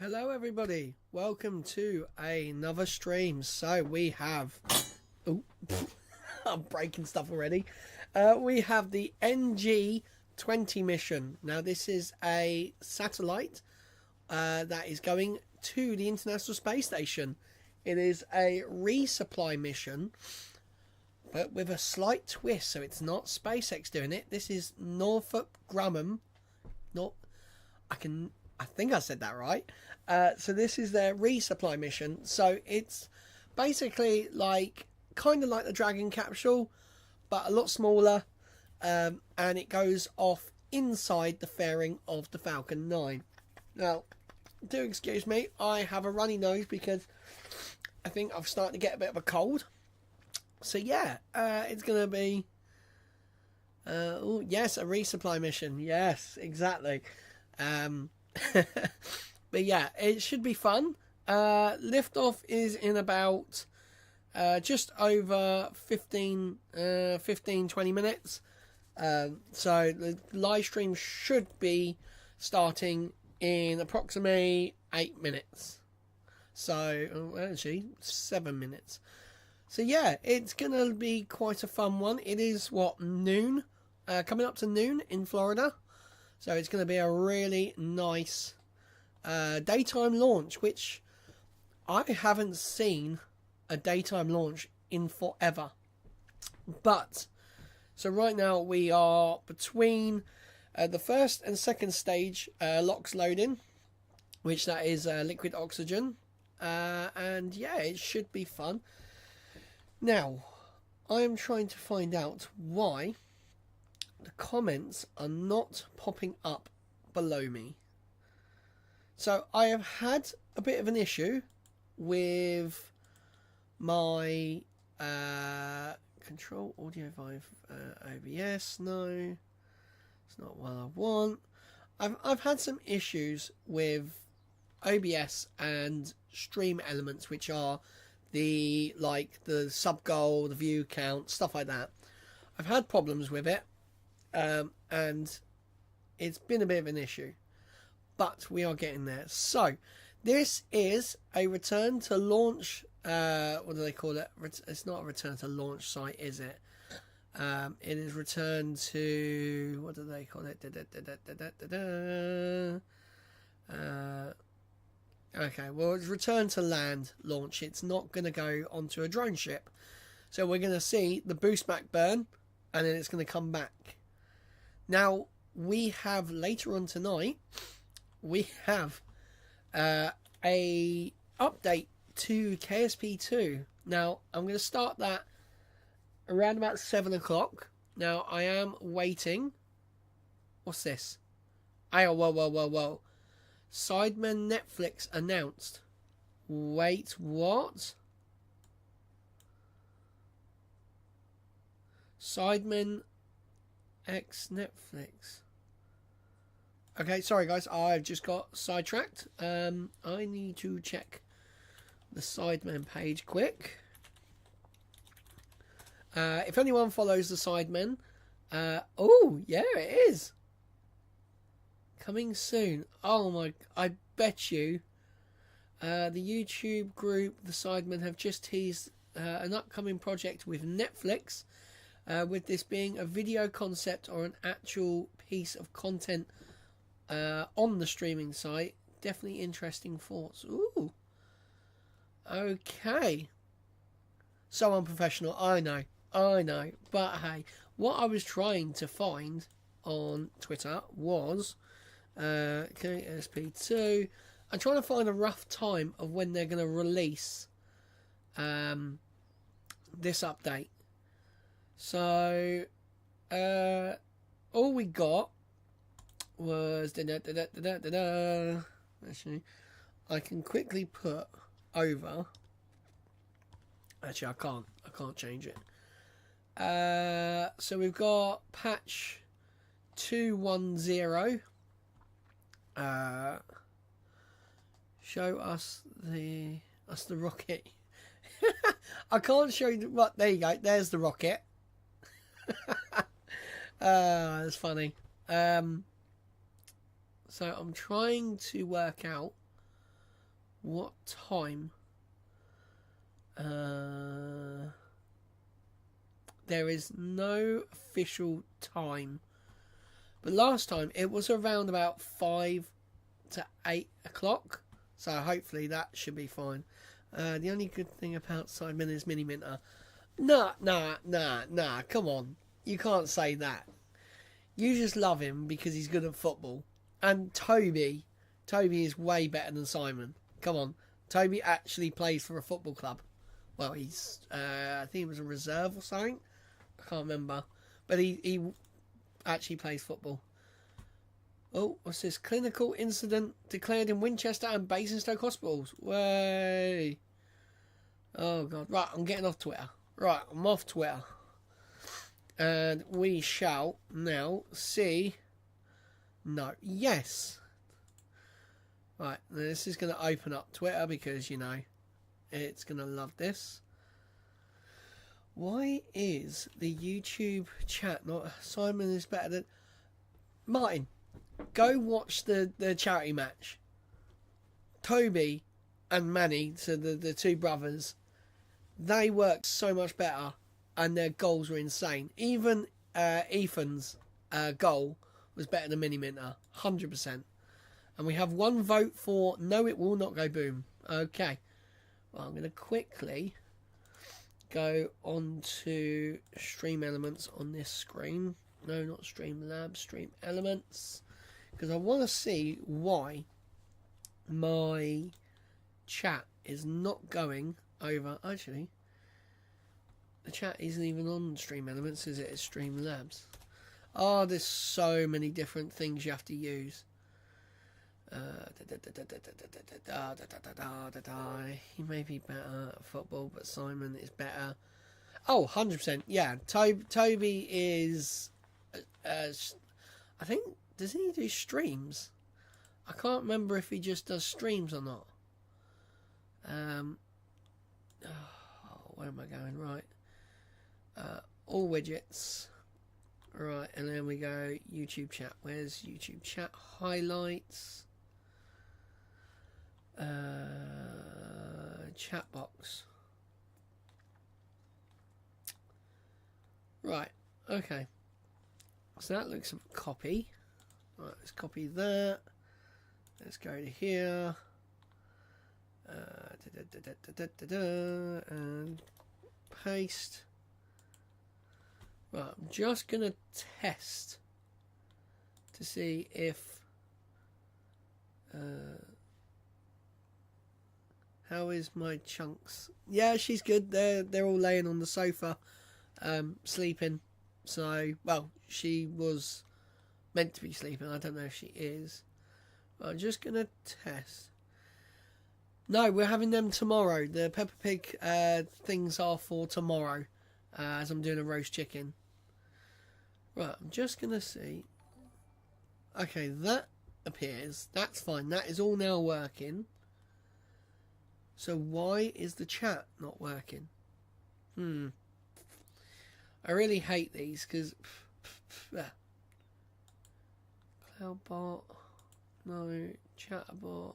Hello everybody, welcome to another stream. So we have, oh, I'm breaking stuff already. We have the NG-20 mission. Now this is a satellite that is going to the International Space Station. It is a resupply mission, but with a slight twist. So it's not SpaceX doing it. This is Northrop Grumman. I think I said that right. So this is their resupply mission. So it's basically kind of like the Dragon capsule, but a lot smaller. And it goes off inside the fairing of the Falcon 9. Now, do excuse me, I have a runny nose because I think I've started to get a bit of a cold. So yeah, it's going to be... oh yes, a resupply mission. Yes, exactly. But yeah, it should be fun. Liftoff is in about just over 15, 20 minutes. So the live stream should be starting in approximately 8 minutes. So, actually, 7 minutes. So yeah, it's going to be quite a fun one. It is, noon? Coming up to noon in Florida. So it's going to be a really nice daytime launch, which I haven't seen a daytime launch in forever. But, so right now we are between the first and second stage LOX loading, which that is liquid oxygen. And yeah, it should be fun. Now, I am trying to find out why the comments are not popping up below me. So I have had a bit of an issue with my control audio 5 OBS. No, it's not what I want. I've had some issues with OBS and stream elements, which are the sub goal, the view count, stuff like that. I've had problems with it. And it's been a bit of an issue, but we are getting there. So this is a return to launch. What do they call it? It's not a return to launch site, is it? It is return to, what do they call it? Okay, well, it's return to land launch. It's not going to go onto a drone ship. So we're going to see the boost back burn, and then it's going to come back. Now, we have later on tonight, we have a update to KSP2. Now, I'm going to start that around about 7 o'clock. Now, I am waiting. What's this? Oh, whoa. Sidemen Netflix announced. Wait, what? Sidemen X Netflix. Okay, sorry guys, I've just got sidetracked. I need to check the Sidemen page quick. If anyone follows the Sidemen, oh yeah, it is coming soon. Oh my, I bet you the YouTube group, the Sidemen, have just teased an upcoming project with Netflix. With this being a video concept or an actual piece of content on the streaming site. Definitely interesting thoughts. Ooh. Okay. So unprofessional, I know. But hey, what I was trying to find on Twitter was KSP2. I'm trying to find a rough time of when they're going to release this update. So, all we got was Actually, I can quickly put over. Actually, I can't change it. So we've got patch 210. Show us the rocket. I can't show you what. There you go. There's the rocket. That's funny. So I'm trying to work out what time. There is no official time, but last time it was around about 5 to 8 o'clock, so hopefully that should be fine. The only good thing about Simon is Mini Minter. Nah, come on. You can't say that. You just love him because he's good at football. And Toby is way better than Simon. Come on. Toby actually plays for a football club. Well, he's, I think he was a reserve or something. I can't remember. But he actually plays football. Oh, what's this? Clinical incident declared in Winchester and Basingstoke hospitals. Way. Oh, God. Right, I'm getting off Twitter. Right, I'm off Twitter. And we shall now see... No. Yes. Right, this is going to open up Twitter because, you know, it's going to love this. Why is the YouTube chat not... Simon is better than... Martin, go watch the charity match. Toby and Manny, so the two brothers, they worked so much better and their goals were insane. Even Ethan's goal was better than Mini Minter, 100%. And we have one vote for no, it will not go boom. Okay. Well, I'm going to quickly go on to Stream Elements on this screen. No, not Streamlabs, Stream Elements. Because I want to see why my chat is not going over. Actually, the chat isn't even on Stream Elements, is it? It's Streamlabs. Oh, there's so many different things you have to use. He may be better at football, but Simon is better. Oh, 100%. Yeah, Toby is... I think... Does he do streams? I can't remember if he just does streams or not. Where am I going? Right. All widgets. Right, and then we go YouTube chat. Where's YouTube chat? Highlights. Chat box. Right, okay. So that looks like a copy. Right, let's copy that. Let's go to here. And paste. Right, I'm just going to test to see if... how is my chunks? Yeah, she's good. They're all laying on the sofa, sleeping. So, well, she was meant to be sleeping. I don't know if she is. But I'm just going to test. No, we're having them tomorrow. The Peppa Pig things are for tomorrow, as I'm doing a roast chicken. Right, I'm just going to see. Okay, that appears. That's fine. That is all now working. So why is the chat not working? I really hate these because... Cloudbot. No. Chatterbot.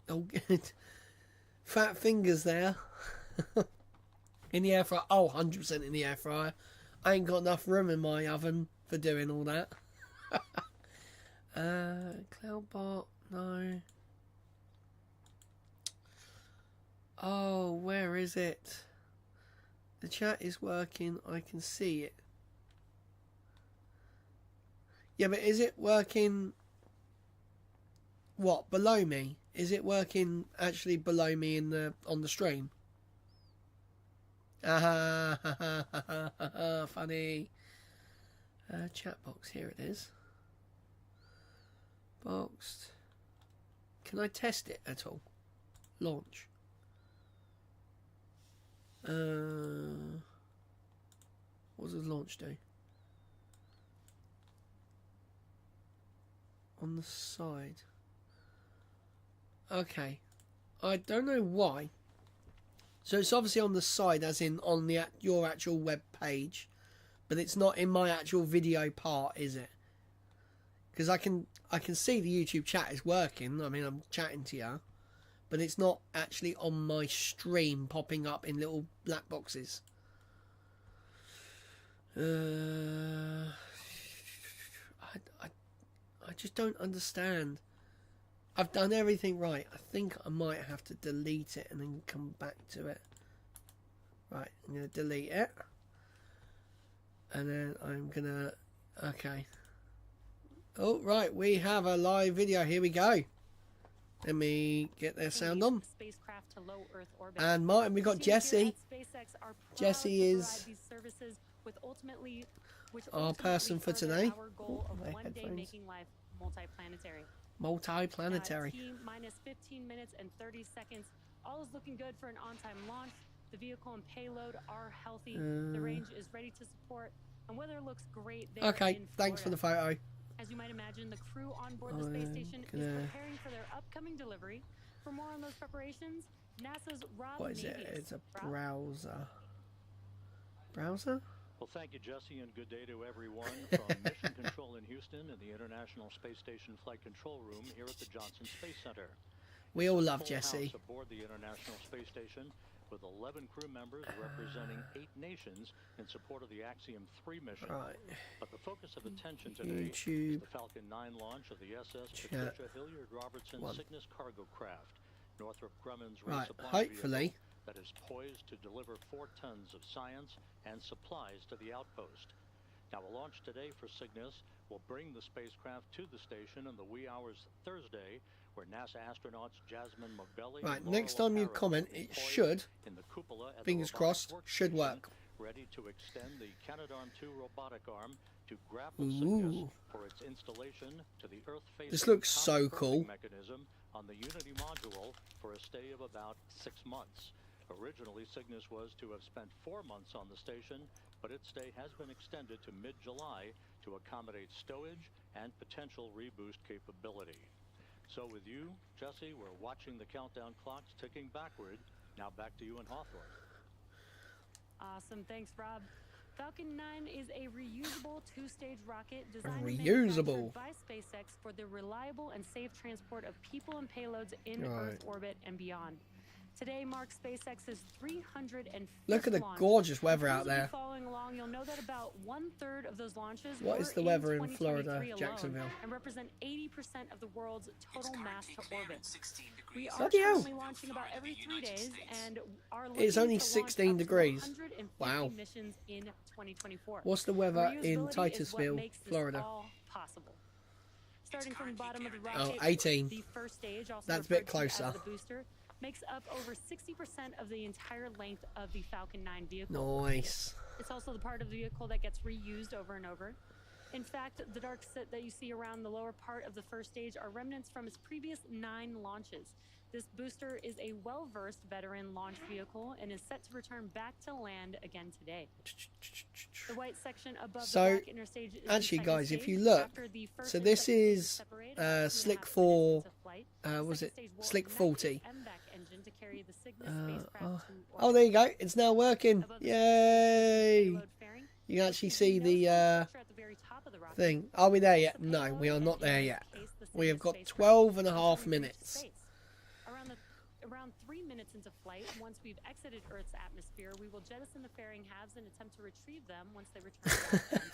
Oh, good. Fat fingers there. In the air fryer. Oh, 100% in the air fryer. I ain't got enough room in my oven for doing all that. Cloudbot. No. Oh, where is it? The chat is working. I can see it. Yeah, but is it working... What? Below me? Is it working actually below me in the on the stream? Funny. Chat box. Here it is. Boxed. Can I test it at all? Launch. What does launch do? On the side. Okay. I don't know why. So it's obviously on the side, as in on the your actual web page, but it's not in my actual video part, is it? because I can see the YouTube chat is working. I mean, I'm chatting to you, but it's not actually on my stream popping up in little black boxes. I just don't understand. I've done everything right. I think I might have to delete it and then come back to it. Right, I'm going to delete it. And then I'm going to... Okay. Oh, right, we have a live video. Here we go. Let me get their sound on. And Martin, we got Jesse. Jesse is our person for today. Oh, my headphones. Multi-planetary. Minus 15 minutes and 30 seconds. All is looking good for an on-time launch. The vehicle and payload are healthy. The range is ready to support, and weather looks great there. Okay, thanks for the photo. As you might imagine, the crew on board the space station is preparing for their upcoming delivery. For more on those preparations, NASA's Rob What is it? It's a browser. Browser? Well, thank you, Jesse, and good day to everyone from Mission Control in Houston and the International Space Station Flight Control Room here at the Johnson Space Center. We all love Jesse. Aboard the International Space Station with 11 crew members representing 8 nations in support of the Axiom 3 mission. Right. But the focus of attention today is the Falcon 9 launch of the SS Patricia Hilliard-Robertson Cygnus cargo craft, Northrop Grumman's resupply vehicle that is poised to deliver 4 tons of science and supplies to the outpost. Now, a launch today for Cygnus will bring the spacecraft to the station in the wee hours Thursday, where NASA astronauts Jasmine Mogbelli and next time you comment, it should, in the cupola at fingers crossed, should work. Ready to extend the Canadarm2 robotic arm to grapple Cygnus for its installation to the Earth-facing this looks so cool mechanism on the Unity module for a stay of about 6 months. Originally, Cygnus was to have spent 4 months on the station, but its stay has been extended to mid-July to accommodate stowage and potential reboost capability. So with you, Jesse, we're watching the countdown clocks ticking backward. Now back to you in Hawthorne. Awesome. Thanks, Rob. Falcon 9 is a reusable 2-stage rocket designed by SpaceX for the reliable and safe transport of people and payloads in Earth orbit and beyond. Today marks SpaceX's 305th Look at the gorgeous weather out there. Following along, you'll know that about 1/3 of those launches what is the weather in Florida, Jacksonville? And represent 80% of the world's total mass to orbit. We are Bloody hell. currently launching about every 3 days, and are looking It's only to 16 degrees. 150 Wow. missions in 2024. What's the weather in Reusability Titusville, is what makes this Florida? all possible. Starting from the bottom of the rocket, 18. the first stage, also That's a bit referred to as closer. the booster, makes up over 60% of the entire length of the Falcon 9 vehicle. Nice. It's also the part of the vehicle that gets reused over and over. In fact, the dark set that you see around the lower part of the first stage are remnants from its previous 9 launches. This booster is a well-versed veteran launch vehicle and is set to return back to land again today. The white section above the rocket interstage is actually, the guys, second if you stage. look, After the first so and this second stages is separate, 2.5 Slick minutes 4, into flight, was the it second stage will Slick ignite 40? the MVAC engine to carry the Cygnus spacecraft to Oh, orbit. there you go. It's now working. Above the Yay! payload fairing, You can actually you see see the no structure at the very top of the rocket. thing. Are we there yet? No, we are not there yet. We have got 12 and a half minutes. Around 3 minutes into flight, once we've exited Earth's atmosphere, we will jettison the fairing halves and attempt to retrieve them once they return back down to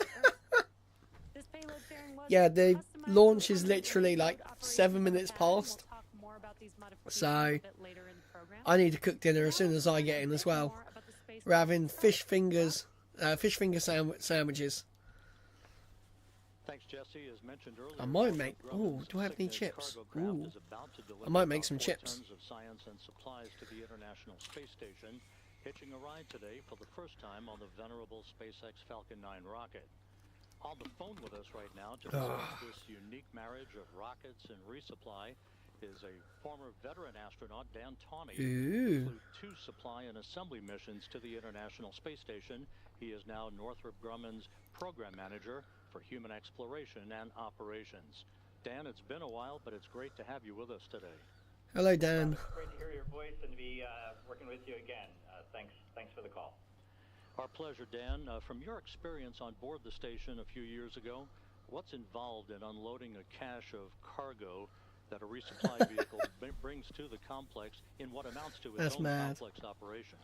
Earth. This payload fairing was Yeah, the customized launch to is accommodate literally like payload operations 7 minutes like that, and past. we'll talk more about these modifications So, a bit later in the program. I need to cook dinner as soon as I get in as well. We're having fish finger sandwiches. Thanks, Jesse. As mentioned earlier, I might make. Oh, do I have any chips? Ooh, I might make some chips. Tons of science and supplies to the International Space Station, hitching a ride today for the first time on the venerable SpaceX Falcon 9 rocket. On the phone with us right now to discuss this unique marriage of rockets and resupply is a former veteran astronaut, Dan Tawney, who flew 2 supply and assembly missions to the International Space Station. He is now Northrop Grumman's program manager for human exploration and operations. Dan, it's been a while, but it's great to have you with us today. Hello, Dan. It's great to hear your voice and to be working with you again. Thanks for the call. Our pleasure, Dan. From your experience on board the station a few years ago, what's involved in unloading a cache of cargo that a resupply vehicle brings to the complex in what amounts to its That's own mad. complex operation?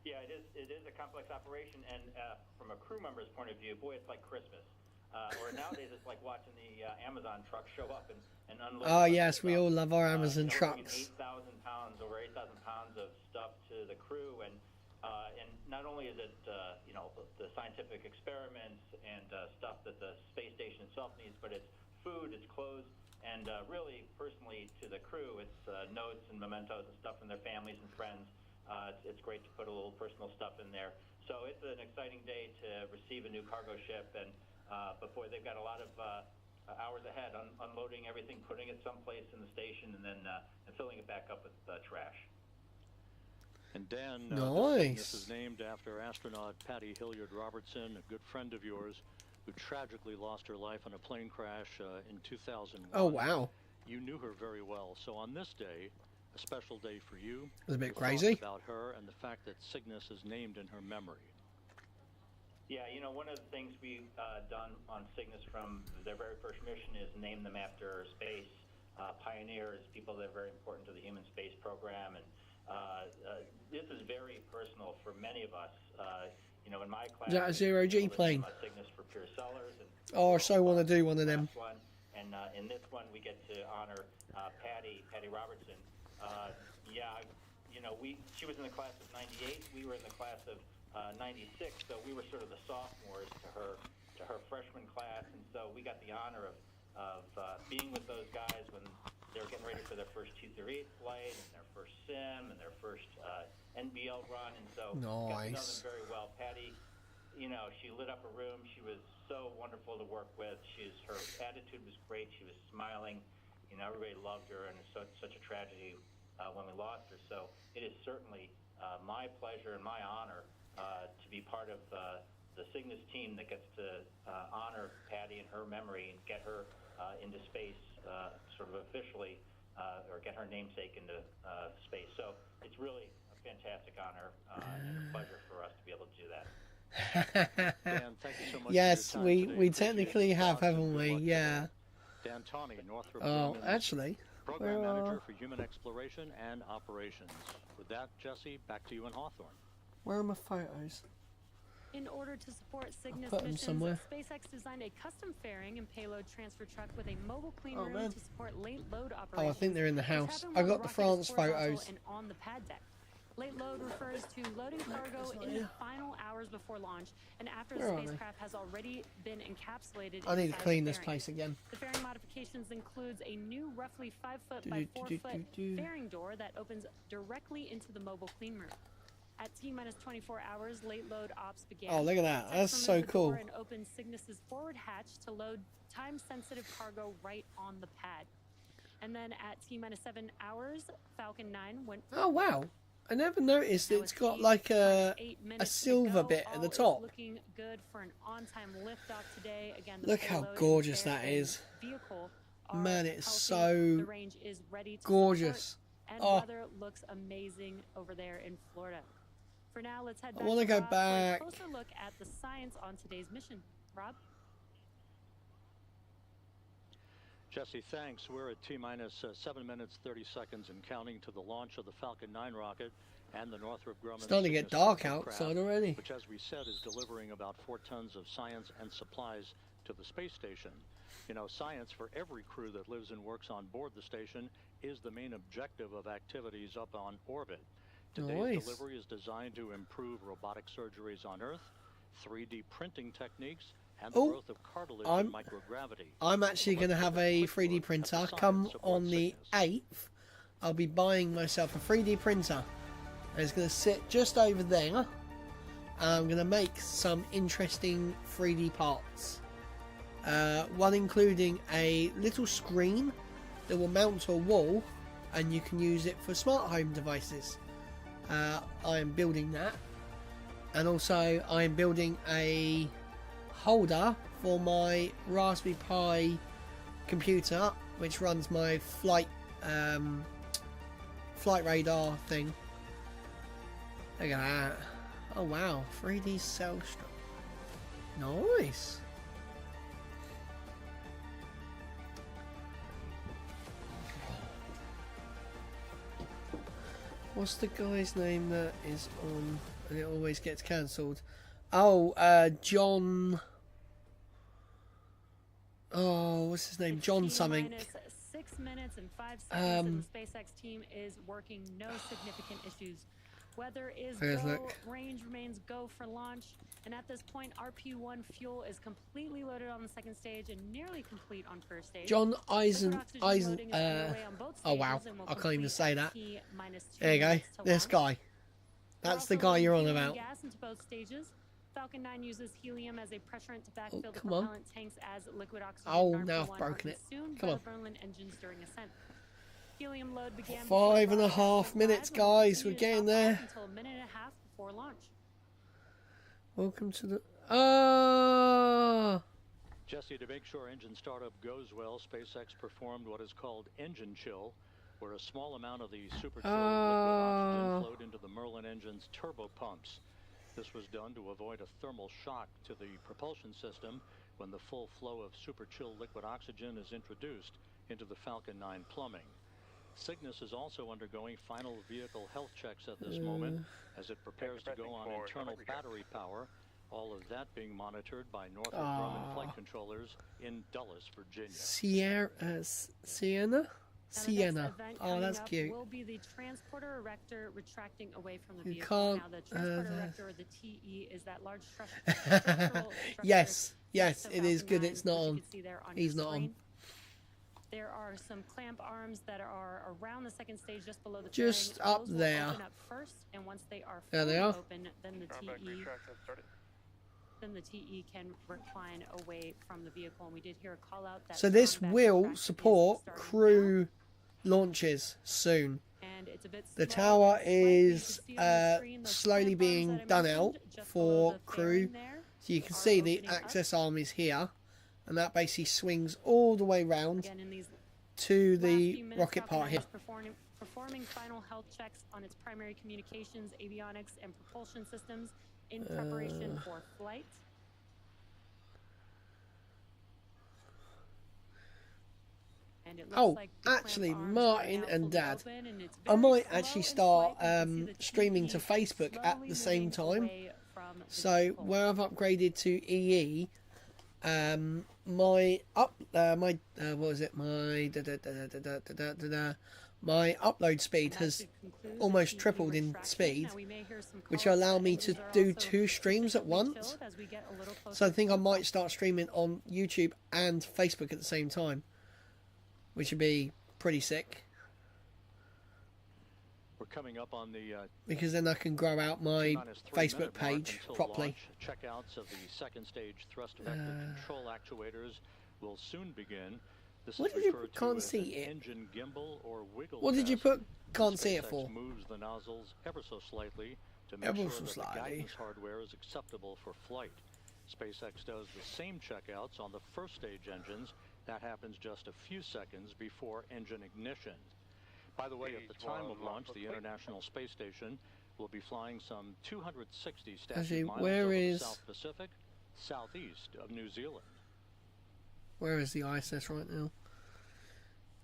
Yeah, it is a complex operation, and from a crew member's point of view, boy, it's like Christmas. Or nowadays, it's like watching the Amazon truck show up and unload. Oh yes, we all love our Amazon trucks. 8,000 pounds, over 8,000 pounds of stuff to the crew, and not only is it the scientific experiments and stuff that the space station itself needs, but it's food, it's clothes, and really personally to the crew, it's notes and mementos and stuff from their families and friends. It's great to put a little personal stuff in there. So it's an exciting day to receive a new cargo ship, and but boy, they've got a lot of hours ahead unloading everything, putting it someplace in the station, and then and filling it back up with trash. And Dan, nice. This is named after astronaut Patty Hilliard Robertson, a good friend of yours, who tragically lost her life in a plane crash in 2001. Oh wow. You knew her very well. So on this day, a special day for you. It was a bit we'll crazy. talk about her and the fact that Cygnus is named in her memory. Yeah, one of the things we've done on Cygnus from their very first mission is name them after space pioneers, people that are very important to the human space program. And this is very personal for many of us. In my class, Is that a zero-G plane? Cygnus for pure sellers. And, Oh, I so want to do one of them. And in this one, we get to honor Patty Robertson. She was in the class of 98. We were in the class of 96, so we were sort of the sophomores to her freshman class, and so we got the honor of being with those guys when they were getting ready for their first 238 flight and their first sim and their first NBL run, and so got to know them very well. Patty, she lit up a room. She was so wonderful to work with. Her attitude was great. She was smiling. Everybody loved her, and it's such a tragedy when we lost her. So it is certainly my pleasure and my honor to be part of the Cygnus team that gets to honor Patty and her memory and get her into space sort of officially, or get her namesake into space. So it's really a fantastic honor and a pleasure for us to be able to do that. Dan, thank you so much. Yes, for your time we today. technically have, haven't we? Yeah. Dan Tawney, Northrop Oh, Grumman's actually, Program Manager for Human Exploration and Operations. With that, Jesse, back to you in Hawthorne. where are my photos? In order to support Cygnus put 'em missions, somewhere. SpaceX designed a custom fairing and payload transfer truck with a mobile clean Oh, room man. to support late load Oh, operations. I think they're in the which house. happen I while got the rocket is France horizontal photos. and on the pad deck. Late load refers to loading cargo it's not in the here. final hours before launch and after Where the are they? spacecraft has already been encapsulated. I need to inside clean the this fairing. place again. The fairing modifications includes a new roughly 5 foot by 4 foot fairing door that opens directly into the mobile clean room. At T-minus 24 hours, late load ops began. Oh, look at that. Tech That's so removed the cool. door and opened Cygnus's forward hatch to load time-sensitive cargo right on the pad. And then at T-minus 7 hours, Falcon 9 went. Oh, wow. I never noticed Now it's with got T like minus a 8 minutes to silver go, bit at the all is top. Looking good for an on-time liftoff today. Again, the Look how payload and gorgeous that fairing is. Vehicle are Man, it's healthy. so The range is ready to gorgeous. support, and Oh. weather looks amazing over there in Florida. For now, let's head back wanna to go Rob back. for a closer look at the science on today's mission. Rob? Jesse, thanks. We're at T-minus 7 minutes, 30 seconds and counting to the launch of the Falcon 9 rocket and the Northrop Grumman. It's starting to get Cygnus dark rocket outside craft, already. which, as we said, is delivering about 4 tons of science and supplies to the space station. You know, science for every crew that lives and works on board the station is the main objective of activities up on orbit. Today's Nice. delivery is designed to improve robotic surgeries on Earth, 3D printing techniques, and the Oh, growth of cartilage I'm- and microgravity. I'm actually going to have a 3D printer come on the 8th. I'll be buying myself a 3D printer. And it's going to sit just over there. And I'm going to make some interesting 3D parts. One including a little screen that will mount to a wall and you can use it for smart home devices. I am building that. And also I am building a holder for my Raspberry Pi computer, which runs my flight radar thing. Look at that. Oh wow, 3D cell structure. Nice. What's the guy's name that is on and it always gets cancelled? Oh, John. Oh, what's his name? It's John T something. minus 6 minutes and 5 seconds, and the SpaceX team is working no significant issues. Weather is There's go, look. range remains go for launch, and at this point, RP-1 fuel is completely loaded on the second stage and nearly complete on first stage. John Liquid oxygen loading is underway on both oh wow, stages and will I can't even complete say at that. T minus 2 There you go. minutes to This launch. guy. We're That's the also guy loading you're on helium about. gas into both stages. Falcon 9 uses helium as a pressurant to backfill the come on. propellant tanks as liquid oxygen. Oh, and now I've RP-1 broken are it. consumed Come by on. the Berlin engines during ascent. Helium load began 5.5 minutes, guys. We're getting there. until a minute and a half before launch. Welcome to the. Ah. Jesse, to make sure engine startup goes well, SpaceX performed what is called engine chill, where a small amount of the super chill liquid oxygen flowed into the Merlin engine's turbo pumps. This was done to avoid a thermal shock to the propulsion system when the full flow of super chill liquid oxygen is introduced into the Falcon 9 plumbing. Cygnus is also undergoing final vehicle health checks at this moment as it prepares to go on internal battery power, all of that being monitored by Northrop Grumman flight controllers in Dulles, Virginia. Sienna? Sienna. Oh, that's up cute. Will be the transporter erector retracting away from the You vehicle. can't, Now, the transporter erector, or the TE, is that large structural structure Yes, yes, to it is Falcon good. 9, It's not which you on. can see there on He's your not on. screen. There are some clamp arms that are around the second stage, just below the Just fairing. up Those will there. Open up first, and once they are There they fully are. open, then the TE can recline away from the vehicle. And we did hear a call out that So this strong back will retraction is support starting crew launches soon. now. And it's a bit The small tower and slightly. You is can see on the screen those slowly clamp arms being that I done mentioned out just for below the crew. fairing there So you can are see the opening up. access arm is here, and that basically swings all the way round Again, in these to last the few minutes, rocket Falcon part 9 here. is performing final health checks on its primary communications, avionics, and propulsion systems in preparation for flight. And it looks Oh, like the clamp actually, arms are Martin now and fully Dad, open, and it's I very might slow actually and start slight. You can see the streaming to TE Facebook at slowly the same moving time. away from the So vehicle. where I've upgraded to EE, my my upload speed And that has should conclude the almost TE tripled in retraction. speed, Now, we may hear some which calls will allow that me to engines are do also 2 streams at sufficiently once. chilled as we get a little closer So I to think I takeoff. might start streaming on YouTube and Facebook at the same time, which would be pretty sick, We're coming up on the because then I can grow out my T-minus 3 Facebook minute mark page until properly. launch. Checkouts of the second stage thrust vector control actuators will soon begin. This What is did you referred put? Can't to as see an it. engine gimbal or wiggle What did you test. put? Can't see it SpaceX for. moves the nozzles ever so slightly to make Ever sure so that the slightly. guidance hardware is acceptable for flight. SpaceX does the same checkouts on the first stage engines. That happens just a few seconds before engine ignition. By the way, at the time of launch, the International Space Station will be flying some 260 Actually, statute miles where over is- the South Pacific, southeast of New Zealand. Where is the ISS right now?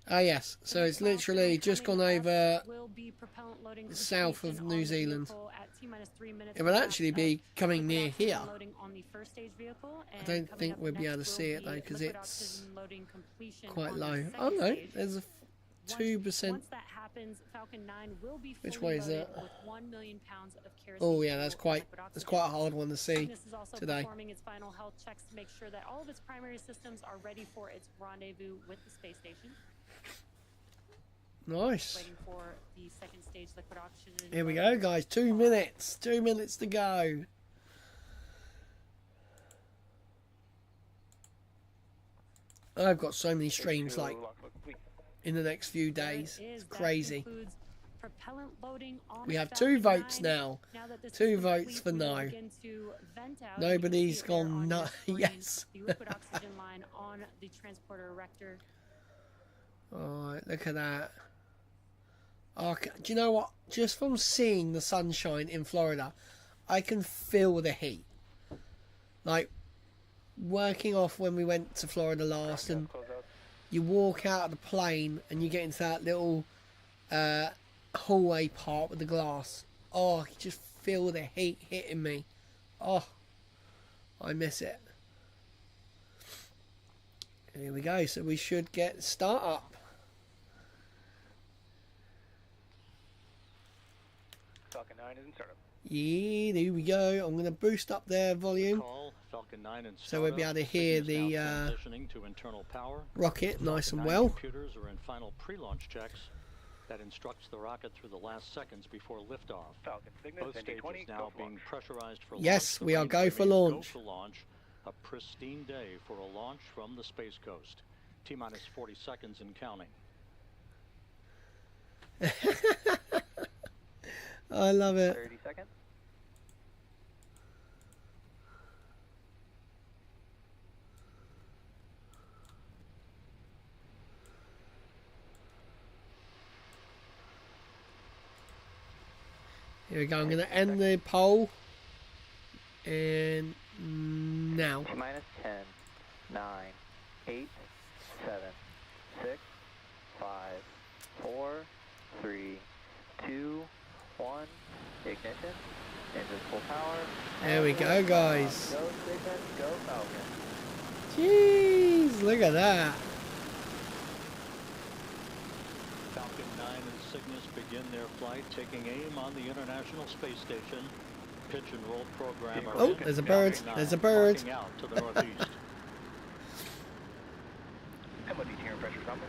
Ah, yes. So it's Next literally milestone just gone coming up over. will be propellant loading south of completion New on the Zealand. vehicle at T-minus 3 minutes It will and a actually half be of coming liquid near oxygen here. loading on the first stage vehicle, I and don't coming think up we'll be able to next see will it though, be because liquid it's oxygen loading completion quite on the low. second Oh no, stage. there's a Once 2%. that happens, Falcon 9 will be fully Which way is loaded that? with 1 million pounds of kerosene. Oh yeah, that's fuel quite. and liquid That's oxygen. quite a hard one to see Cygnus is also today. performing its final health checks to make sure that all of its primary systems are ready for its rendezvous with the space station. Nice. Waiting for the second stage liquid oxygen. Here we go, guys. 2 minutes. 2 minutes to go. I've got so many streams like in the next few days. It's crazy. Propellant loading on We the have Falcon 2 votes 9. now. Now that this 2 is votes complete, for we will no. begin to vent out. Nobody's You can see it there gone on no. your screen, Yes. The liquid oxygen line on the transporter erector. Alright, look at that. Oh, do you know what? Just from seeing the sunshine in Florida, I can feel the heat. Like, working off when we went to Florida last, and you walk out of the plane and you get into that little hallway part with the glass. Oh, I can just feel the heat hitting me. Oh, I miss it. Here we go. So we should get start up. Falcon 9 is in startup. Yeah, there we go. I'm going to boost up their volume Call, Falcon 9 in so we'll be able to hear the transitioning to internal power. rocket nice and Falcon 9 well. Computers are in final pre-launch checks. That instructs the rocket through the last seconds before liftoff. Falcon Cygnus, Both stages NG-20, now go for being launch. pressurized for Yes, launch. we are The go for remains launch. Go for launch. A pristine day for a launch from the Space Coast. T-minus 40 seconds and counting. I love it. 30 seconds. Here we go. I'm going to end the poll. And now. Minus 10, 9, 8, 7, 6, 5, 4, 3, 2, 1. Ignition. Engines full power. There we go, guys. Go Cygnus, go Falcon. Jeez, look at that. Falcon 9 and Cygnus begin their flight, taking aim on the International Space Station. Pitch and roll program. Oh, there's a bird. There's a bird. Parking out to the northeast. MOD tier pressure trumpet.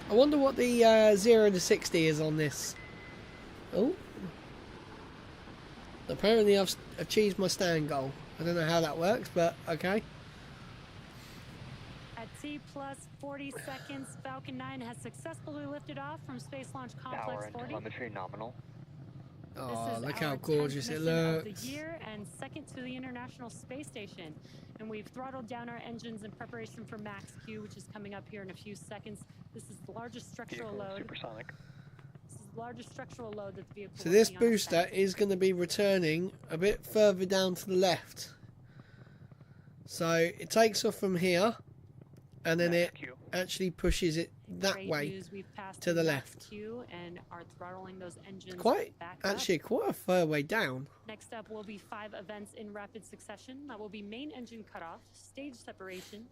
I wonder what the 0 to 60 is on this. Oh. Apparently I've achieved my stand goal. I don't know how that works, but okay. At T plus 40 seconds, Falcon 9 has successfully lifted off from Space Launch Power Complex and 40. telemetry nominal. Oh, This is look our how 10th gorgeous it mission of looks. the year and second to the International Space Station. And we've throttled down our engines in preparation for Max Q, which is coming up here in a few seconds. This is the largest structural Vehicle load. supersonic. This is the largest structural load that the vehicle So will this see on its booster side. is going to be returning a bit further down to the left. So it takes off from here and then it Max Q. actually pushes it that Great way. news, we've passed to the Max left. Q and are throttling those engines Quite, back actually up. quite a far way down. Next up will be 5 events in rapid succession. That will be main engine cutoff, stage separation,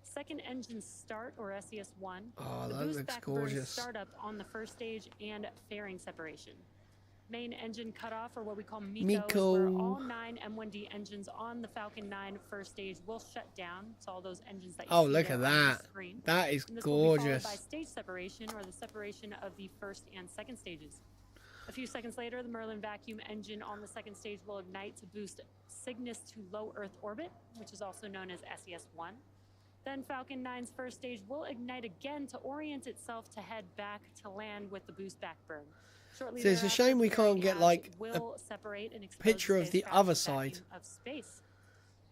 second engine start or SES-1, Oh, the that boost looks back burn gorgeous. startup on the first stage, and fairing separation. Main engine cutoff, or what we call MECO, MECO. is where all 9 M1D engines on the Falcon 9 first stage will shut down. It's all those engines that you Oh, see look there at on your that. screen. That is And this will be followed gorgeous. by stage separation, or the separation of the first and second stages. A few seconds later, the Merlin vacuum engine on the second stage will ignite to boost Cygnus to low Earth orbit, which is also known as SES-1. Then Falcon 9's first stage will ignite again to orient itself to head back to land with the boost back burn. Shortly So it's a thereafter, shame we the can't fairing get, hatch like, will separate and expose picture of the spacecraft other to vacuum side. of space. So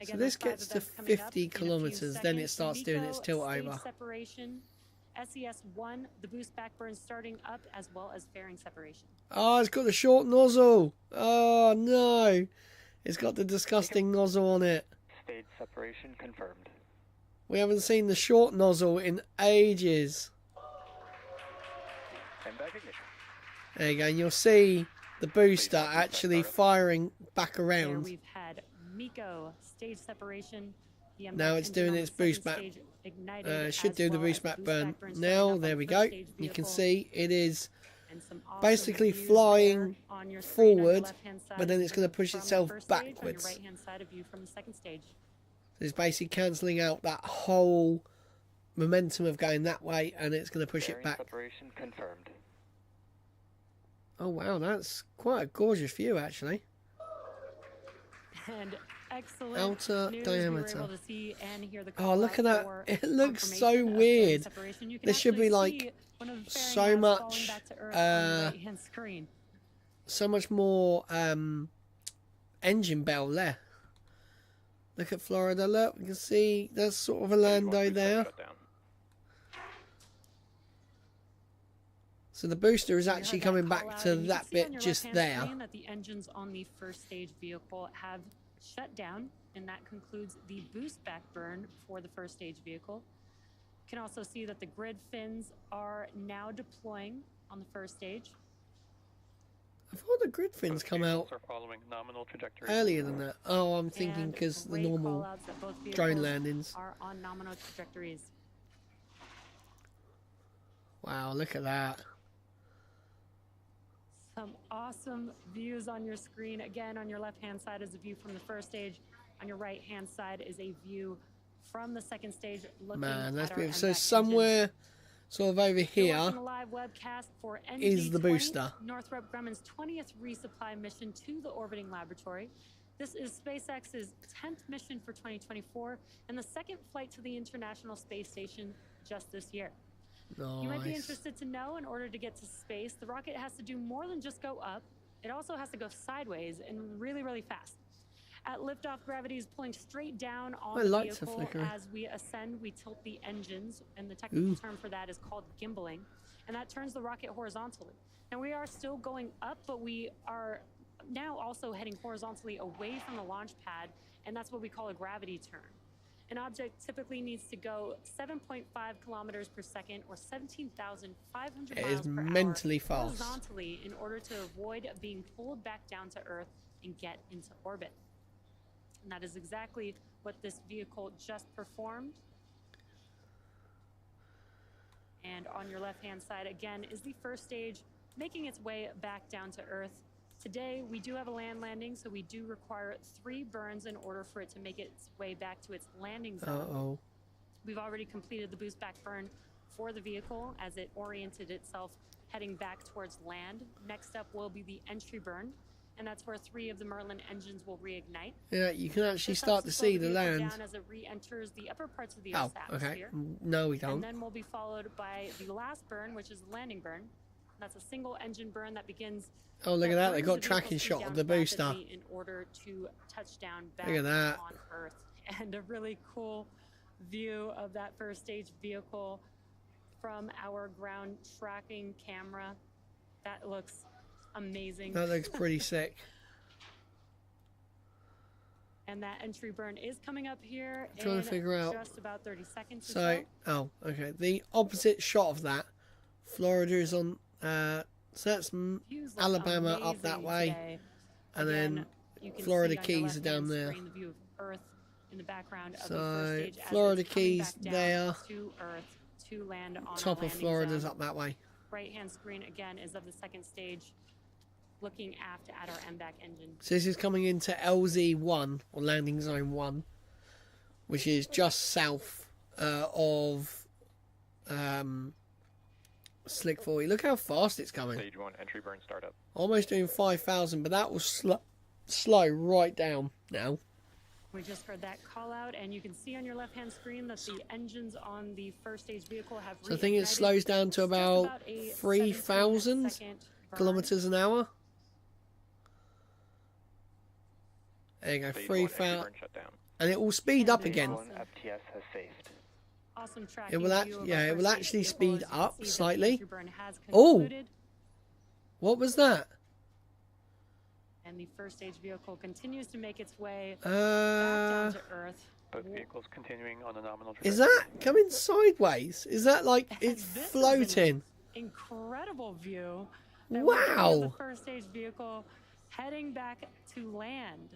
Again, this those 5 gets to events coming up 50 in a few kilometers, then it seconds. starts doing its MECO, tilt stage over. separation, SES-1, the boost back burn starting up, as well as fairing separation. Oh, it's got the short nozzle. Oh, no. It's got the disgusting nozzle on it. Stage separation confirmed. We haven't seen the short nozzle in ages. And back ignition. There you go. And you'll see the booster actually firing back There around. we've had MECO, stage separation. The Now it's engine doing on the its boost second back. stage ignited, Should as do the well boost as back boost burn. back burn starting Now, up on there the we first go. stage You can vehicle. see it is And some awesome basically views flying there on your screen on your forward, left-hand side but then it's going to push from the itself first stage, on your backwards. right-hand side of you from the second stage. It's basically cancelling out that whole momentum of going that way, and it's going to push it Fairing back. separation confirmed. Oh wow, that's quite a gorgeous view actually. And excellent Outer news. diameter. We were able to see and hear the Oh, call look out at that. for It looks so confirmation of fairing weird. separation. You can There should be, actually like, see one of the fairing so halves much, falling back to Earth on the right-hand screen. So much more engine bell there. Look at Florida, look, you can see there's sort of a Lando there. So the booster is You actually heard coming call back out, to and you can that see on bit your just left-hand there. screen that the engines on the first stage vehicle have shut down, and that concludes the boost back burn for the first stage vehicle. You can also see that the grid fins are now deploying on the first stage. I thought the grid fins come out Are following nominal trajectory. earlier than that. Oh, I'm thinking And because the great normal call-outs that both drone vehicles landings. are on nominal trajectories. Wow, look at that. Some awesome views on your screen. Again, on your left-hand side is a view from the first stage. On your right-hand side is a view from the second stage. Man, that's at our beautiful. So MVAC somewhere sort of over engine. You're here watching a live webcast for is the NG-20, booster. Northrop Grumman's 20th resupply mission to the orbiting laboratory. This is SpaceX's 10th mission for 2024 and the second flight to the International Space Station just this year. You might be Nice. interested to know, in order to get to space, the rocket has to do more than just go up. It also has to go sideways and really, really fast. At liftoff, gravity is pulling straight down on My the lights are vehicle. flickering. As we ascend, we tilt the engines, and the technical term for that is called gimbaling, and that turns the rocket horizontally. And we are still going up, but we are now also heading horizontally away from the launch pad, and that's what we call a gravity turn. An object typically needs to go 7.5 kilometers per second or 17,500 It miles is per mentally hour fast. horizontally in order to avoid being pulled back down to Earth and get into orbit. And that is exactly what this vehicle just performed. And on your left-hand side, again, is the first stage making its way back down to Earth. Today, we do have a land landing, so we do require 3 burns in order for it to make its way back to its landing zone. Uh-oh. We've already completed the boost back burn for the vehicle as it oriented itself heading back towards land. Next up will be the entry burn, and that's where 3 of the Merlin engines will reignite. Yeah, you can actually This start helps to slow see the vehicle land. down as it re-enters the upper parts of the Oh, Earth's okay. atmosphere. No, we And don't. then we'll be followed by the last burn, which is the landing burn. That's a single engine burn that begins. Oh, look at that. They burns got the tracking vehicle shot speed of the down booster. rapidly in order to touch down back Look at that. on Earth. And a really cool view of that first stage vehicle from our ground tracking camera. That looks amazing. That looks pretty sick. And that entry burn is coming up here I'm trying in to figure out. just about 30 seconds or So, oh, okay. The opposite shot of that, Florida is on, so that's Views look Alabama up that amazing way. today. And Again, then you can Florida see on your Keys are down left-hand there. screen the view of Earth in the background of the So, first stage as Florida it's coming Keys back down there. to Earth to land on our top of landing Florida's zone. up that way. Right-hand screen again is of the second stage, looking aft at our MVAC engine. So this is coming into LZ1, or Landing Zone 1, which is just south of Slick 40. Look how fast it's coming. Stage 1 entry burn startup. Almost doing 5,000, but that will slow right down now. We just heard that call out, and you can see on your left-hand screen that the engines on the first stage vehicle have So I think it reignited. slows down to Just about a 3,000 17-second burn. kilometers an hour. There you go, Stage 1 entry 3,000. burn shut down. And it will speed up Stage again. one. FTS has saved. Awesome It will tracking view of yeah, our it will first actually stage speed vehicle. As you can up see that the slightly. entry burn has Oh! concluded, What was that? and the first stage vehicle continues to make its way back down to Earth. Both vehicles continuing on a nominal trajectory. Is that coming sideways? Is that like it's This is floating? Incredible view. That we get of Wow! The first stage vehicle heading back to land.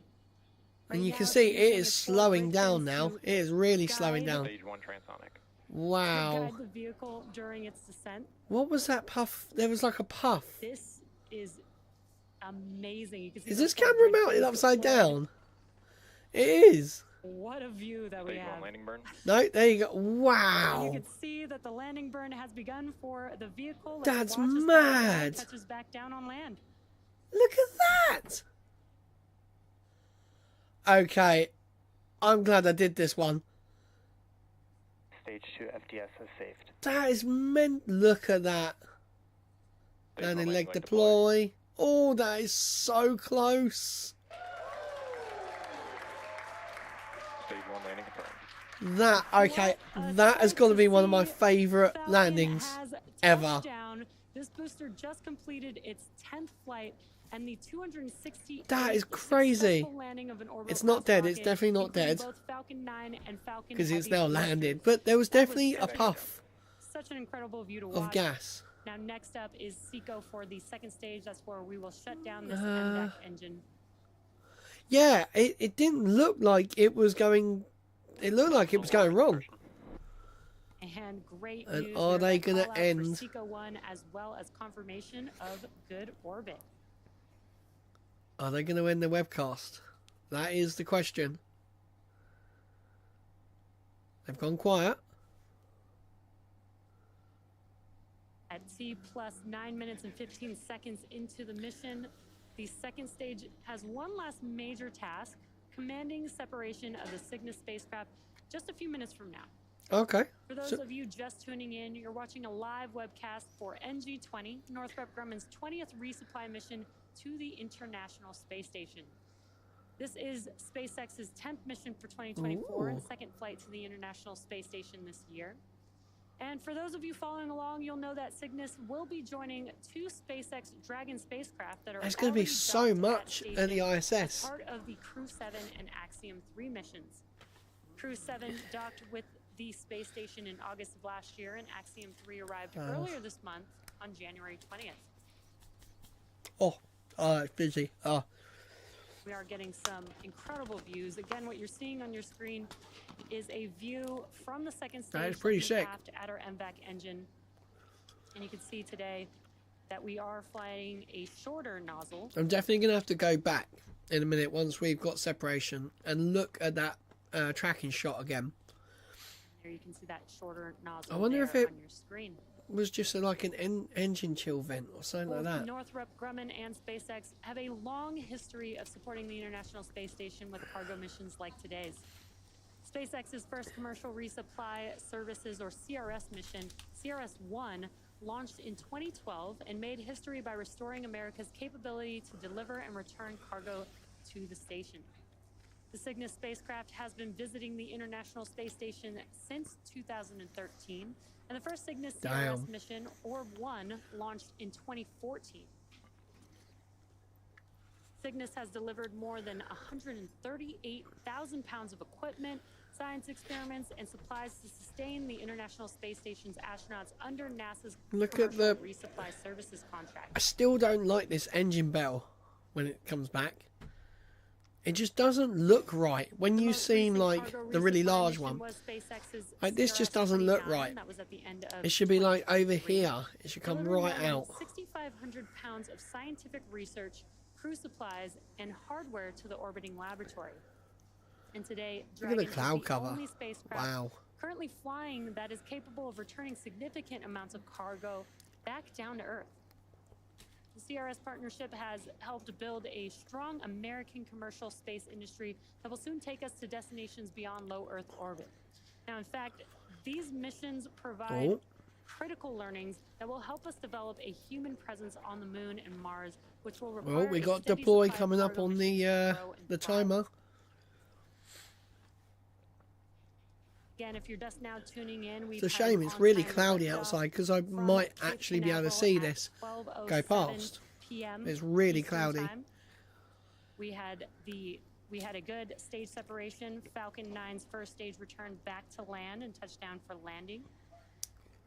And Right you now can it's see it using is its slowing full down bridge now. to It is really slowing guide- down. Stage 1 transonic. to Wow. guide the vehicle during its descent. What was that puff? There was like a puff. This is amazing. You can see Is the this full camera bridge mounted being upside deployed. down? It is. What a view that we Stage 1 have. landing burn. No, there you go. And Wow. you can see that the landing burn has begun for the vehicle. That's watch as the mad. touches back down on land. Look at that. Okay. I'm glad I did this one. Stage 2 FTS has saved. That is meant. Look at that. Stage 1 Landing landing leg leg deploy. Oh, that is so close. Stage 1 landing confirmed. That, okay, What a that has sight got to be one of see. my favourite Falcon landings has ever. touched down. This booster just completed its 10th flight And the 260 That is crazy. landing of an orbital It's not dead. rocket, It's definitely not including dead. Both Falcon 9 and Falcon Because it's Heavy now boosters. landed. But there was That was definitely a such puff Such an incredible view to of watch. gas. Now next up is SECO for the second stage. That's where we will shut down this MVAC engine. Yeah, it didn't look like it was going... It looked like it was going wrong. And great And news. are they going to end- SECO 1 as well as confirmation of good orbit. Are they going to end the webcast? That is the question. They've gone quiet. At T plus 9 minutes and 15 seconds into the mission, the second stage has one last major task, commanding separation of the Cygnus spacecraft just a few minutes from now. Okay. For those So- of you just tuning in, you're watching a live webcast for NG-20, Northrop Grumman's 20th resupply mission to the International Space Station. This is SpaceX's 10th mission for 2024 and Ooh. second flight to the International Space Station this year. And for those of you following along, you'll know that Cygnus will be joining two SpaceX Dragon spacecraft that are There's going to be already so docked much station at the as ISS. part of the Crew 7 and Axiom 3 missions. Crew 7 docked with the space station in August of last year, and Axiom 3 arrived earlier this month on January 20th. It's busy. We are getting some incredible views. Again, what you're seeing on your screen is a view from the second stage. That is pretty looking sick. aft at our MVAC engine. And you can see today that we are flying a shorter nozzle. I'm definitely going to have to go back in a minute once we've got separation and look at that tracking shot again. There you can see that shorter nozzle I wonder there if it- on your screen. It was just like an engine chill vent or something like Both that. Northrop Grumman and SpaceX have a long history of supporting the International Space Station with cargo missions like today's. SpaceX's first commercial resupply services, or CRS mission, CRS-1, launched in 2012 and made history by restoring America's capability to deliver and return cargo to the station. The Cygnus spacecraft has been visiting the International Space Station since 2013, and the first Cygnus CRS Damn. mission, Orb-1, launched in 2014. Cygnus has delivered more than 138,000 pounds of equipment, science experiments, and supplies to sustain the International Space Station's astronauts under NASA's Look at commercial the- resupply services contract. I still don't like this engine bell when it comes back. It just doesn't look right when The you most see recent like cargo the really resupply large mission one. was SpaceX's Like, this just doesn't look CRS-29. right. That was at the end of It should be like over 2023. here. It should come Delivering right more than out. 6,500 pounds of scientific research, crew supplies, and hardware to the orbiting laboratory. And today, Look at the Dragon is cloud cover. only spacecraft Wow. currently flying that is capable of returning significant amounts of cargo back down to Earth. The CRS partnership has helped build a strong American commercial space industry that will soon take us to destinations beyond low Earth orbit. Now, in fact, these missions provide Oh. critical learnings that will help us develop a human presence on the moon and Mars, which will require Well, we a got steady deploy supply of coming up cargo on missions to the grow and the thrive. timer. Again, if you're just now tuning in, It's a shame it's really cloudy outside because I might actually be able to see this go past. It's really cloudy. We had a good stage separation. Falcon 9's first stage returned back to land and touched down for landing.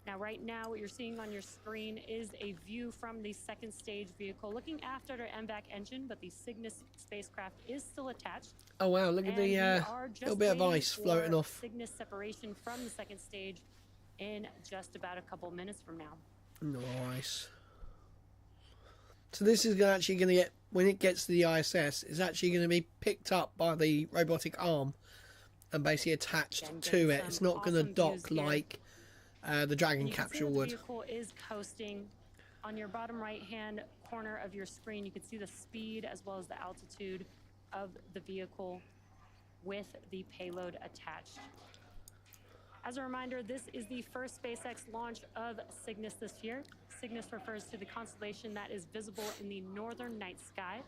Now, right now, what you're seeing on your screen is a view from the second stage vehicle looking after our MVAC engine, but the Cygnus spacecraft is still attached. Oh wow, look at And the we are just little bit of waiting ice floating for off. Cygnus separation from the second stage in just about a couple minutes from now. Nice. So this is actually going to get, when it gets to the ISS, it's actually going to be picked up by the robotic arm and basically attached Again, to getting it. some It's not going to awesome dock views here. like the Dragon And you can see capsule that the would. vehicle is coasting. On your bottom right-hand corner of your screen, you can see the speed as well as the altitude of the vehicle with the payload attached. As a reminder, this is the first SpaceX launch of Cygnus this year. Cygnus refers to the constellation that is visible in the northern night sky.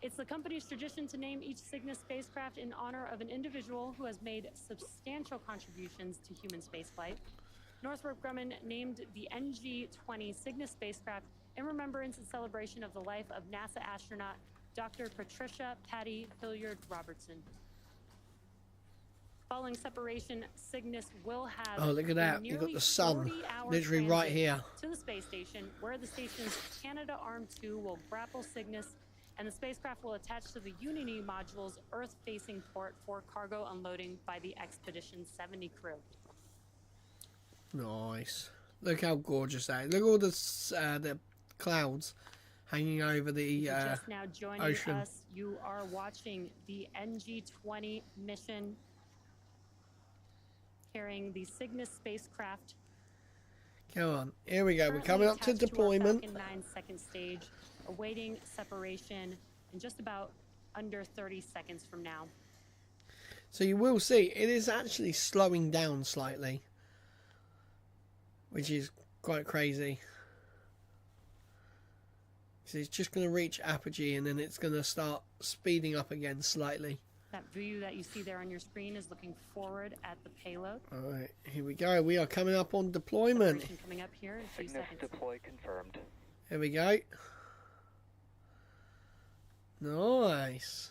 It's the company's tradition to name each Cygnus spacecraft in honor of an individual who has made substantial contributions to human spaceflight. Northrop Grumman named the NG-20 Cygnus spacecraft in remembrance and celebration of the life of NASA astronaut Dr. Patricia Patty Hilliard Robertson. Following separation, Cygnus will have Oh, look at that. You've got the sun literally right here. To the space station, where the station's Canadarm2 will grapple Cygnus, and the spacecraft will attach to the Unity module's Earth-facing port for cargo unloading by the Expedition 70 crew. Nice. Look how gorgeous that is. Look at all the clouds hanging over the just now joining ocean. us, you are watching the NG-20 mission carrying the Cygnus spacecraft. Come on, here we go. We're coming up to deployment. Falcon 9 second stage, awaiting separation in just about under 30 seconds from now. So you will see it is actually slowing down slightly, which is quite crazy. So it's just going to reach apogee and then it's going to start speeding up again slightly. That view that you see there on your screen is looking forward at the payload. All right, here we go. We are coming up on deployment. Separation coming up here in 2 Cygnus seconds. deploy confirmed. Here we go. Nice.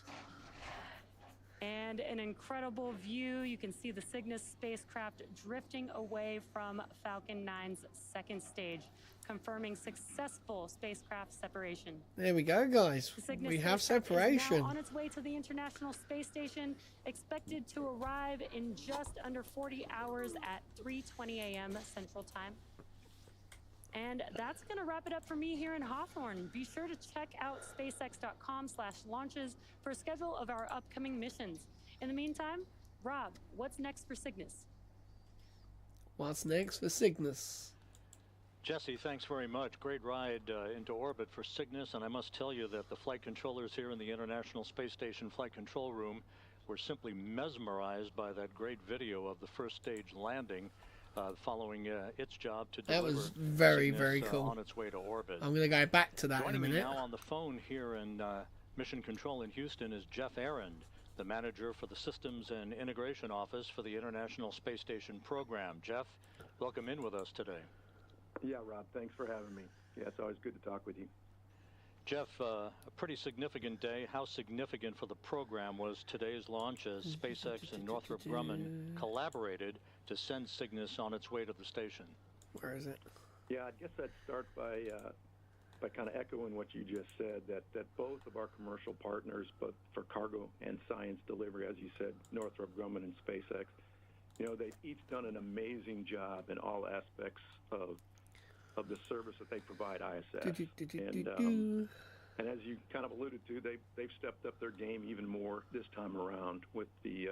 And an incredible view. You can see the Cygnus spacecraft drifting away from Falcon 9's second stage, confirming successful spacecraft separation. There we go, guys. The Cygnus We have spacecraft separation. is now on its way to the International Space Station, expected to arrive in just under 40 hours at 3:20 a.m. Central Time. And that's going to wrap it up for me here in Hawthorne. Be sure to check out spacex.com/launches for a schedule of our upcoming missions. In the meantime, Rob, what's next for Cygnus? What's next for Cygnus? Jesse, thanks very much. Great ride into orbit for Cygnus, and I must tell you that the flight controllers here in the International Space Station Flight Control Room were simply mesmerized by that great video of the first stage landing following its job to deliver That was very, Cygnus, very cool. on its way to orbit. I'm going to go back to that Joining in a me minute. now on the phone here in Mission Control in Houston is Jeff Arend, the manager for the Systems and Integration Office for the International Space Station program. Jeff, welcome in with us today. Yeah, Rob, thanks for having me. Yeah, it's always good to talk with you. Jeff, a pretty significant day. How significant for the program was today's launch as SpaceX and Northrop Grumman collaborated to send Cygnus on its way to the station? Where is it? Yeah, I guess I'd start by kind of echoing what you just said, that both of our commercial partners, both for cargo and science delivery, as you said, Northrop Grumman and SpaceX, you know, they've each done an amazing job in all aspects of the service that they provide ISS. And as you kind of alluded to, they've stepped up their game even more this time around with the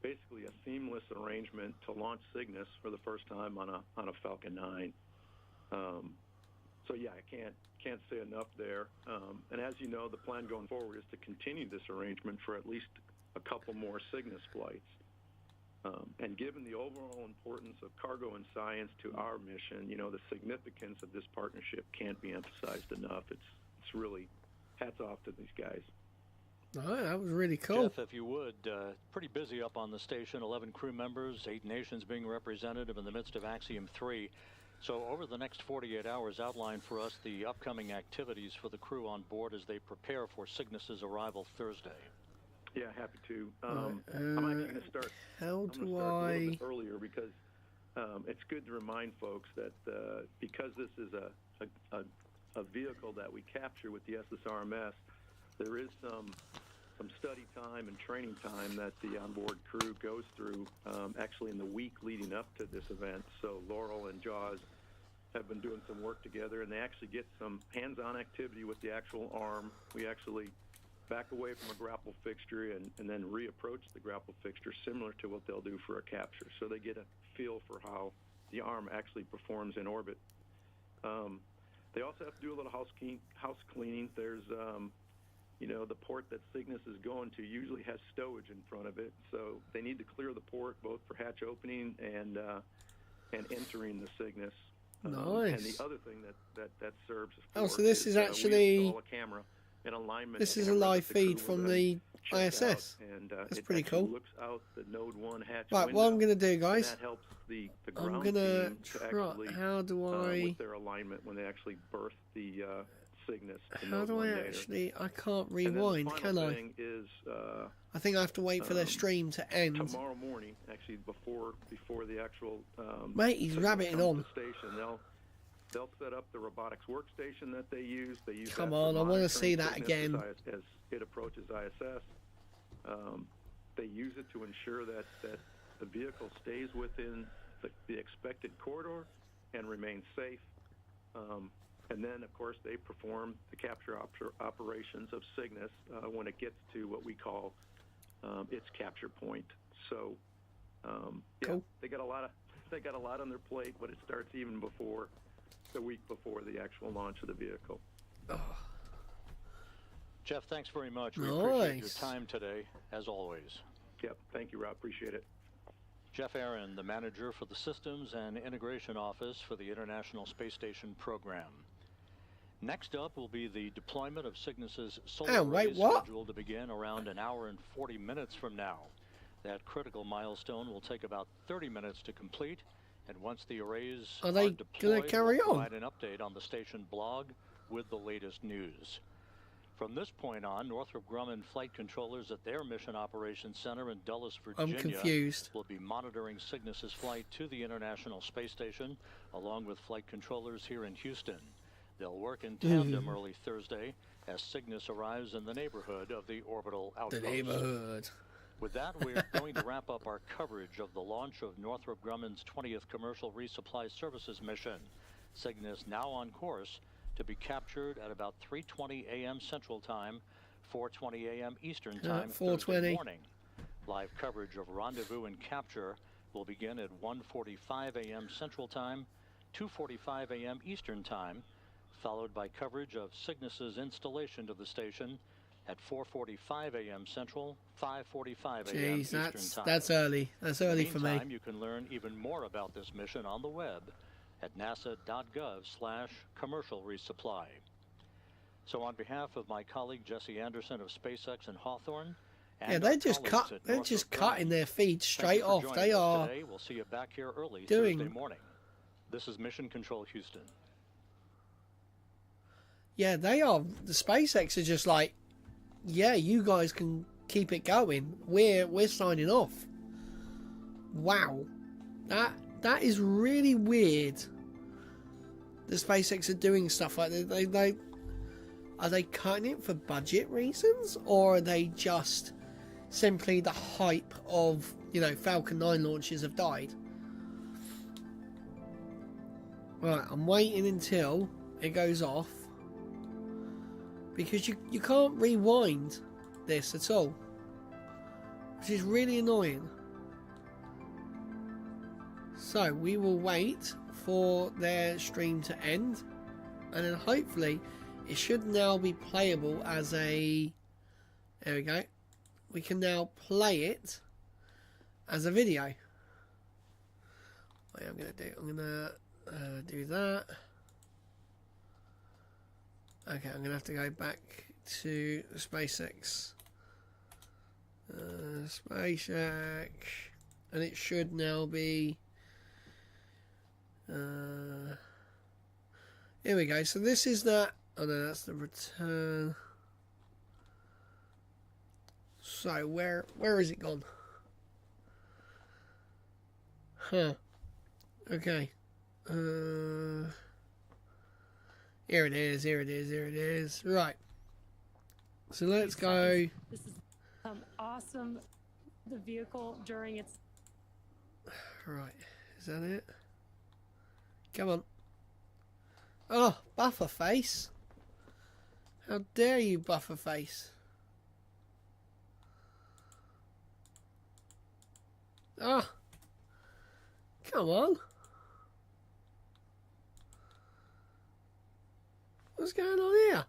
basically a seamless arrangement to launch Cygnus for the first time on a Falcon 9. So yeah, I can't say enough there. And as you know, the plan going forward is to continue this arrangement for at least a couple more Cygnus flights. And given the overall importance of cargo and science to our mission, you know, the significance of this partnership can't be emphasized enough. It's really hats off to these guys. Oh, that was really cool. Jeff, if you would, pretty busy up on the station, 11 crew members, 8 nations being represented in the midst of Axiom 3. So over the next 48 hours, outline for us the upcoming activities for the crew on board as they prepare for Cygnus's arrival Thursday. Yeah, happy to. I'm actually going to start. How I'm do gonna start a I? little bit earlier because it's good to remind folks that because this is a vehicle that we capture with the SSRMS, there is some study time and training time that the onboard crew goes through actually in the week leading up to this event. So Laurel and Jaws have been doing some work together, and they actually get some hands-on activity with the actual arm. We actually back away from a grapple fixture and then reapproach the grapple fixture similar to what they'll do for a capture. So they get a feel for how the arm actually performs in orbit. They also have to do a little house cleaning. There's, you know, the port that Cygnus is going to usually has stowage in front of it. So they need to clear the port both for hatch opening and entering the Cygnus. Nice. And the other thing that serves Oh, so this is actually we install a camera and alignment. This is a camera live that the crew feed will from then the check out, ISS. and That's it pretty actually cool. looks out the Node 1 hatch Right, window, what I'm going to do, and guys, that helps the I'm ground going to team to try... actually, How do I... with their alignment when they actually birth the Cygnus to How Node do 1 I later. actually... I can't And then the rewind, final can I? thing is, I think I have to wait for their stream to end. tomorrow morning, actually before the actual Mate, he's signal rabbiting comes on. to the station, they'll set up the robotics workstation that they use. They use Come that on, for I wanna monitoring see that Cygnus again. as it approaches ISS. They use it to ensure that the vehicle stays within the expected corridor and remains safe. And then, of course, they perform the capture operations of Cygnus when it gets to what we call its capture point. So, Cool. they got a lot on their plate, but it starts even before the week before the actual launch of the vehicle. Jeff, thanks very much. We appreciate your Nice. time today, as always. Yep, thank you, Rob. Appreciate it. Jeff Aaron, the manager for the Systems and Integration Office for the International Space Station program. Next up will be the deployment of Cygnus's solar Oh, wait, arrays, what? scheduled to begin around an hour and 40 minutes from now. That critical milestone will take about 30 minutes to complete, and once the arrays Are they deployed, gonna carry we'll on? provide an update on the station blog with the latest news. From this point on, Northrop Grumman flight controllers at their Mission Operations Center in Dulles, I'm Virginia, confused. will be monitoring Cygnus's flight to the International Space Station, along with flight controllers here in Houston. They'll work in tandem early Thursday as Cygnus arrives in the neighborhood of the orbital The outpost. neighborhood. With that, we're going to wrap up our coverage of the launch of Northrop Grumman's 20th Commercial Resupply Services mission. Cygnus now on course to be captured at about 3:20 a.m. Central Time, 4:20 a.m. Eastern Time, 4:20. Thursday morning. Live coverage of rendezvous and capture will begin at 1:45 a.m. Central Time, 2:45 a.m. Eastern Time, followed by coverage of Cygnus's installation to the station at 4:45 a.m. Central, 5:45 a.m. Jeez, Eastern Time. that's early. That's early for me. Meantime, you can learn even more about this mission on the web at nasa.gov/commercial resupply. So on behalf of my colleague Jesse Anderson of SpaceX and Hawthorne, and Yeah, our they just colleagues cut. at They're Northrop just Grumman, cutting their feed thank straight you for off. joining They us are today. We'll see you back here early doing- Thursday morning. This is Mission Control Houston. Yeah, they are. The SpaceX are just like, yeah, you guys can keep it going. We're signing off. Wow, that is really weird. The SpaceX are doing stuff like that. They are they cutting it for budget reasons, or are they just simply the hype of, you know, Falcon 9 launches have died? Right, I'm waiting until it goes off, because you can't rewind this at all, which is really annoying. So we will wait for their stream to end, and then hopefully it should now be playable as a... There we go. We can now play it as a video. What I'm gonna do? I'm gonna do that. Okay, I'm gonna have to go back to SpaceX. SpaceX, and it should now be. Here we go. So this is that. Oh no, that's the return. So where is it gone? Huh. Okay. Here it is. Here it is. Here it is. Right. So let's go. This is awesome. The vehicle during its Right. Is that it? Come on. Oh, Bufferface. How dare you, Bufferface? Ah. Come on. What's going on here?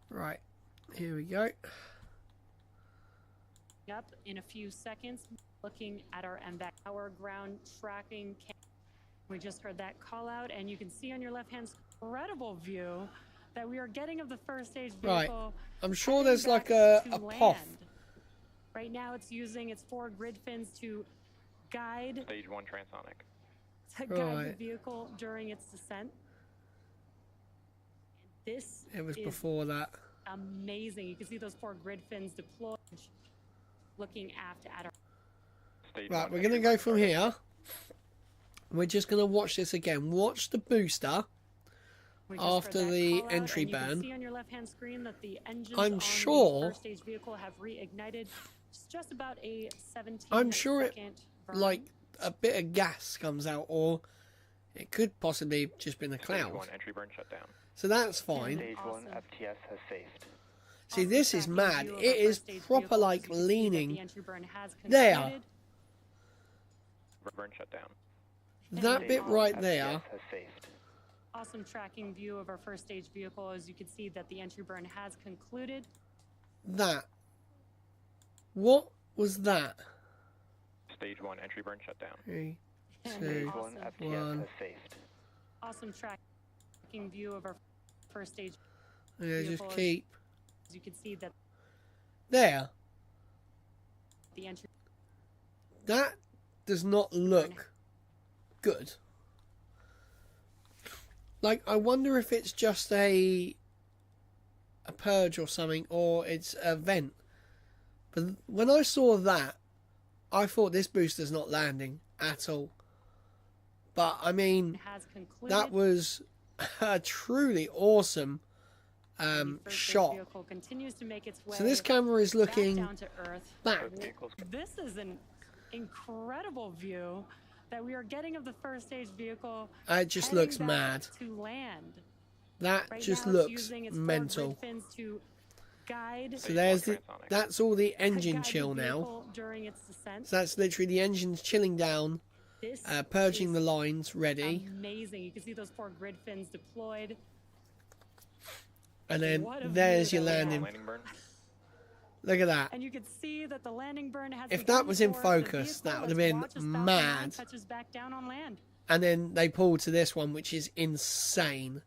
Right. Here we go. up in a few seconds. Looking at our MVAC, our ground tracking. We just heard that call out, and you can see on your left hand incredible view that we are getting of the first stage vehicle. Right. I'm sure there's like a POF. Right now it's using its 4 grid fins to guide Stage 1 transonic. the vehicle during its descent. This It was is before that. amazing. You can see those 4 grid fins deployed, looking aft at our. Stage Right, 1 we're going to entry go burn from here. We're just going to watch this again. Watch the booster We just heard after that the call out, entry and you can burn. see on your left-hand screen that the engines I'm on sure- the first stage vehicle have reignited. It's just about a 17 I'm sure it, second burn. like, a bit of gas comes out, or it could possibly just been a Stage cloud. 1 entry burn shutdown. So that's fine. Stage 1 Awesome. FTS has saved. See, Awesome this is tracking mad. view of It our is first stage proper, vehicle. like, As you can see that leaning the entry burn has there. concluded. Burn shutdown. That Stage bit 1 right FTS there. has saved. Awesome tracking view of our first stage vehicle. As you can see that the entry burn has concluded. That. What was that? Stage 1 entry burn shutdown. 3, And 2, Stage 1 awesome, FTS one. has saved. awesome tracking view of our first stage. yeah, just Beautiful. keep. As you can see that There. the entry. That does not look good. Like, I wonder if it's just a purge or something, or it's a vent. But when I saw that, I thought this booster's not landing at all. But I mean, Has concluded. that was a truly awesome The first stage shot. vehicle continues to make its way So this camera is back looking down to earth. back. Both vehicles This is an incredible view that we are getting of the first stage vehicle. It just heading looks back mad. to land. That Right just now it's looks using its 4 mental. grid fins to guide. So there's the, Transonic. that's all the to engine guide the chill now. vehicle during its descent. So that's literally the engines chilling down, This purging is the lines, ready. amazing. You can see those 4 grid fins deployed. And then What a there's view your that we have. landing. landing burn. Look at that. And you can see that the landing burn has If begun that was in for the focus, vehicle that would as have been Watch as Falcon 9 mad. touches back down on land. And then they pull to this one, which is insane.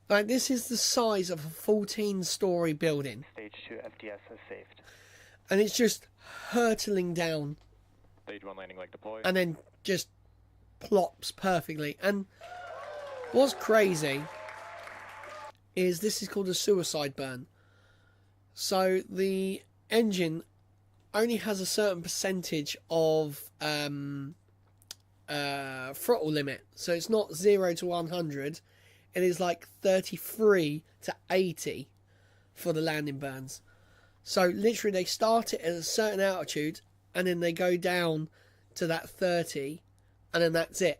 Like, this is the size of a 14-story building. Stage 2 FTS has saved. And it's just hurtling down Stage 1 landing leg deployed. and then just plops perfectly. And what's crazy is this is called a suicide burn. So the engine only has a certain percentage of throttle limit. So it's not 0 to 100. It is like 33 to 80 for the landing burns. So literally they start it at a certain altitude and then they go down to that 30 and then that's it.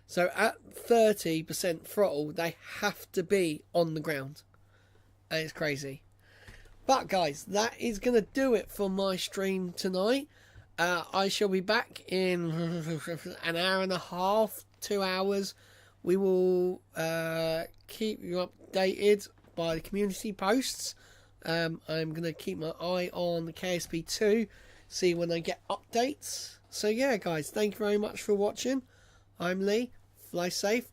So at 30% throttle, they have to be on the ground. And it's crazy. But guys, that is going to do it for my stream tonight. I shall be back in an hour and a half, 2 hours. We will keep you updated by the community posts. I'm going to keep my eye on the KSP2, see when I get updates. So yeah, guys, thank you very much for watching. I'm Lee. Fly safe,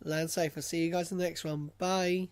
land safe. I'll see you guys in the next one. Bye.